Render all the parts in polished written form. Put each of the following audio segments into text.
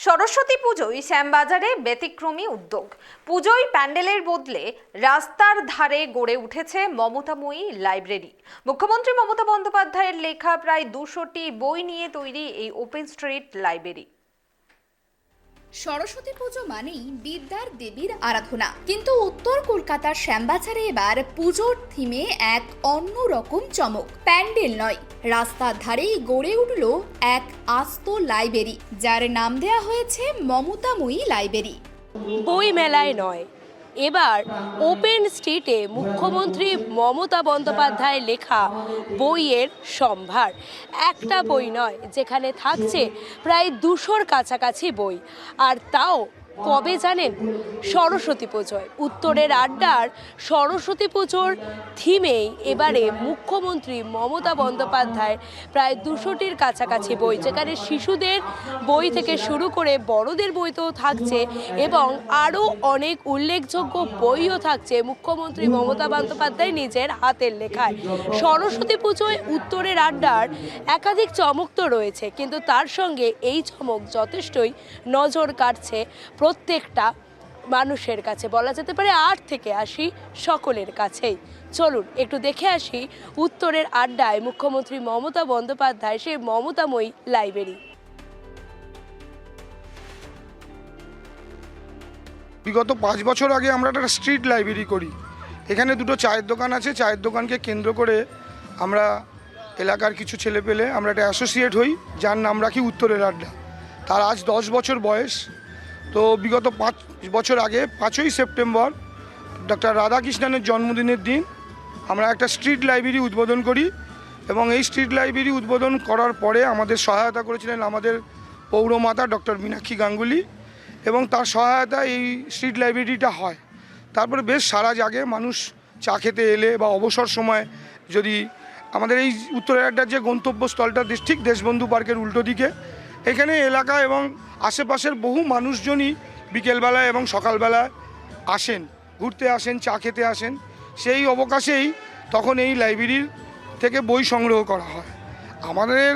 সরস্বতী পুজোয় শ্যামবাজারে ব্যতিক্রমী উদ্যোগ। পুজোয় প্যান্ডেলের বদলে রাস্তার ধারে গড়ে উঠেছে মমতাময়ী লাইব্রেরি। মুখ্যমন্ত্রী মমতা বন্দ্যোপাধ্যায়ের লেখা প্রায় 200টি বই নিয়ে তৈরি এই ওপেন স্ট্রিট লাইব্রেরি। সরস্বতী পুজো মানেই বিদ্যার দেবীর আরাধনা, কিন্তু উত্তর কলকাতার শ্যামবাজারে এবার পুজোর থিমে এক অন্যরকম চমক। প্যান্ডেল নয়, রাস্তার ধারেই গড়ে উঠল এক আস্ত লাইব্রেরি, যার নাম দেয়া হয়েছে মমতাময়ী লাইব্রেরি। বই মেলায় নয়, এবার ওপেন স্ট্রিটে মুখ্যমন্ত্রী মমতা বন্দ্যোপাধ্যায়ের লেখা বইয়ের সম্ভার। একটা বই নয়, যেখানে থাকছে প্রায় 200-র কাছাকাছি বই, আর তাও কবে জানেন? সরস্বতী পুজোয়। উত্তরের আড্ডার সরস্বতী পুজোর থিমেই এবারে মুখ্যমন্ত্রী মমতা বন্দ্যোপাধ্যায় প্রায় 200-টির কাছাকাছি বই, যেখানে শিশুদের বই থেকে শুরু করে বড়দের বইতেও থাকছে এবং আরও অনেক উল্লেখযোগ্য বইও থাকছে মুখ্যমন্ত্রী মমতা বন্দ্যোপাধ্যায় নিজের হাতের লেখায়। সরস্বতী পুজোয় উত্তরের আড্ডার একাধিক চমক তো রয়েছে, কিন্তু তার সঙ্গে এই চমক যথেষ্টই নজর কাটছে প্রত্যেকটা মানুষের কাছে, বলা যেতে পারে 8 থেকে 80 সকলের কাছেই। চলুন একটু দেখে আসি উত্তরের আড্ডায় মুখ্যমন্ত্রী মমতা বন্দ্যোপাধ্যায় সেই মমতাময়ী লাইব্রেরি। বিগত 5 বছর আগে আমরা একটা স্ট্রিট লাইব্রেরি করি। এখানে দুটো চায়ের দোকান আছে, চায়ের দোকানকে কেন্দ্র করে আমরা এলাকার কিছু ছেলে পেলে আমরা একটা অ্যাসোসিয়েট হই, যার নাম রাখি উত্তরের আড্ডা। তার আজ 10 বছর বয়স। তো বিগত 5 বছর আগে 5ই সেপ্টেম্বর ডক্টর রাধাকৃষ্ণনের জন্মদিনের দিন আমরা একটা স্ট্রিট লাইব্রেরি উদ্বোধন করি, এবং এই স্ট্রিট লাইব্রেরি উদ্বোধন করার পরে আমাদের সহায়তা করেছিলেন আমাদের পৌরমাতা ডক্টর মীনাক্ষী গাঙ্গুলি, এবং তার সহায়তায় এই স্ট্রিট লাইব্রেরিটা হয়। তারপরে বেশ সারা জাগে মানুষ চা খেতে এলে বা অবসর সময়, যদি আমাদের এই উত্তরের আড্ডার যে গন্তব্যস্থলটা ঠিক দেশবন্ধু পার্কের উল্টো দিকে, এখানে এলাকা এবং আশেপাশের বহু মানুষজনই বিকেলবেলায় এবং সকালবেলায় আসেন, ঘুরতে আসেন, চা খেতে আসেন। সেই অবকাশেই তখন এই লাইব্রেরির থেকে বই সংগ্রহ করা হয়। আমাদের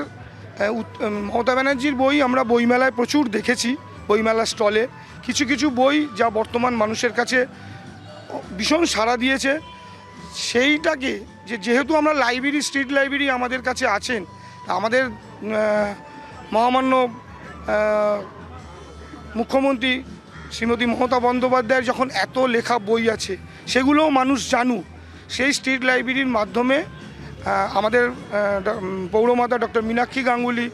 মমতা ব্যানার্জির বই আমরা বইমেলায় প্রচুর দেখেছি, বইমেলার স্টলে কিছু কিছু বই যা বর্তমান মানুষের কাছে ভীষণ সাড়া দিয়েছে। সেইটাকে যেহেতু আমরা লাইব্রেরি, স্ট্রিট লাইব্রেরি আমাদের কাছে আছেন, আমাদের মহামান্য মুখ্যমন্ত্রী শ্রীমতী মমতা বন্দ্যোপাধ্যায়ের যখন এত লেখা বই আছে, সেগুলোও মানুষ জানুক, সেই স্ট্রিট লাইব্রেরির মাধ্যমে আমাদের পৌরমাতা ডক্টর মীনাক্ষী গাঙ্গুলি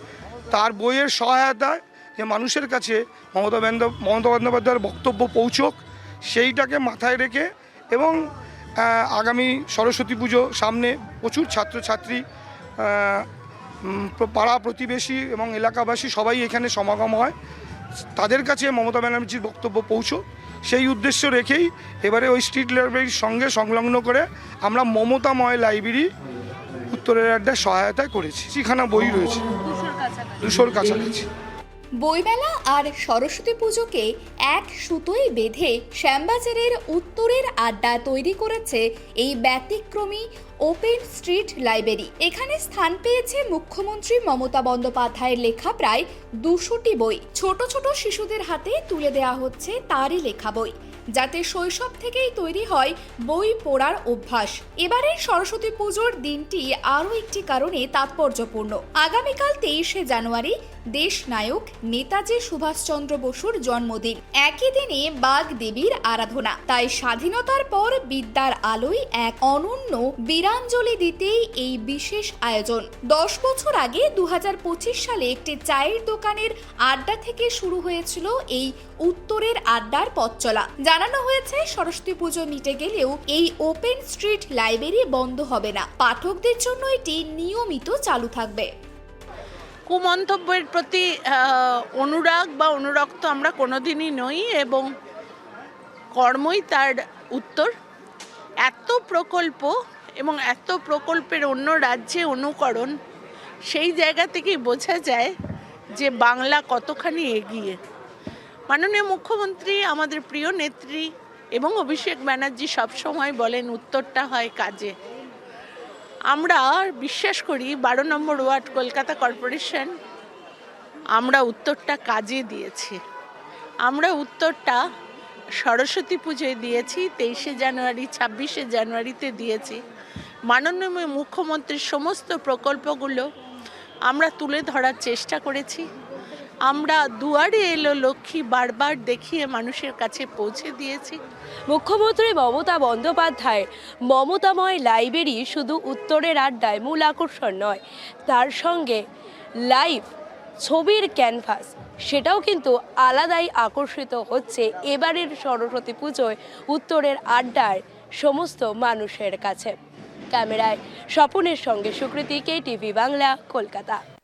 তার বইয়ের সহায়তায় যে মানুষের কাছে মমতা বন্দ্যোপাধ্যায়ের বক্তব্য পৌঁছক, সেইটাকে মাথায় রেখে, এবং আগামী সরস্বতী পুজো সামনে, প্রচুর ছাত্রছাত্রী, পাড়া প্রতিবেশী এবং এলাকাবাসী সবাই এখানে সমাগম হয়, তাদের কাছে মমতা ব্যানার্জির বক্তব্য পৌঁছো, সেই উদ্দেশ্য রেখেই এবারে ওই স্ট্রিট লাইব্রেরির সঙ্গে সংলগ্ন করে আমরা মমতাময় লাইব্রেরি উত্তরের আড্ডার সহায়তায় করেছি। সেখানে বই রয়েছে 200-র কাছাকাছি। বইমেলা আর সরস্বতী পুজোকে এক সুতোয় বেঁধে শ্যামবাজারের উত্তরের আড্ডা তৈরি করেছে এই ব্যতিক্রমী ওপেন স্ট্রিট লাইব্রেরি। এখানে স্থান পেয়েছে মুখ্যমন্ত্রী মমতা বন্দ্যোপাধ্যায়ের লেখা প্রায় 200টি বই। ছোট ছোট শিশুদের হাতে তুলে দেওয়া হচ্ছে তারই লেখা বই, যাতে শৈশব থেকেই তৈরি হয় বই পড়ার অভ্যাস। এবারের সরস্বতী পুজোর দিনটি আরও একটি কারণে তাৎপর্যপূর্ণ। আগামীকাল 23শে জানুয়ারি দেশ নায়ক নেতাজি সুভাষচন্দ্র বসুর জন্মদিন। একই দিনে বাঘ দেবীর আরাধনা। তাই স্বাধীনতার পর বিদ্যার আলোয় এক অনন্য বীরাঞ্জলি দিতেই এই বিশেষ আয়োজন। 10 বছর আগে 2025 সালে একটি চায়ের দোকানের আড্ডা থেকে শুরু হয়েছিল এই উত্তরের আড্ডার পথ চলা। জানানো হয়েছে সরস্বতী পুজো মিটে গেলেও এই ওপেন স্ট্রিট লাইব্রেরি বন্ধ হবে না। পাঠকদের জন্য এটি নিয়মিত চালু থাকবে। কুমন্তব্যের প্রতি অনুরাগ বা অনুরক্ত আমরা কোনোদিনই নই, এবং কর্মই তার উত্তর। এত প্রকল্প এবং এত প্রকল্পের অন্য রাজ্যে অনুকরণ, সেই জায়গা থেকেই বোঝা যায় যে বাংলা কতখানি এগিয়ে। মাননীয় মুখ্যমন্ত্রী, আমাদের প্রিয় নেত্রী এবং অভিষেক ব্যানার্জি সবসময় বলেন উত্তরটা হয় কাজে। আমরা বিশ্বাস করি 12 নম্বর ওয়ার্ড কলকাতা কর্পোরেশন আমরা উত্তরটা কাজে দিয়েছি। আমরা উত্তরটা সরস্বতী পুজোয় দিয়েছি, 23শে জানুয়ারি, 26শে জানুয়ারিতে দিয়েছি। মাননীয় মুখ্যমন্ত্রীর সমস্ত প্রকল্পগুলো আমরা তুলে ধরার চেষ্টা করেছি। আমরা দুয়ারে এলো লক্ষ্মী বারবার দেখিয়ে মানুষের কাছে পৌঁছে দিয়েছি। মুখ্যমন্ত্রী মমতা বন্দ্যোপাধ্যায় মমতাময় লাইব্রেরি শুধু উত্তরের আড্ডায় মূল আকর্ষণ নয়, তার সঙ্গে লাইভ ছবির ক্যানভাস সেটাও কিন্তু আলাদাই আকর্ষিত হচ্ছে এবারের সরস্বতী পুজোয় উত্তরের আড্ডায় সমস্ত মানুষের কাছে। ক্যামেরায় স্বপনের সঙ্গে সুকৃতি, KTV বাংলা, কলকাতা।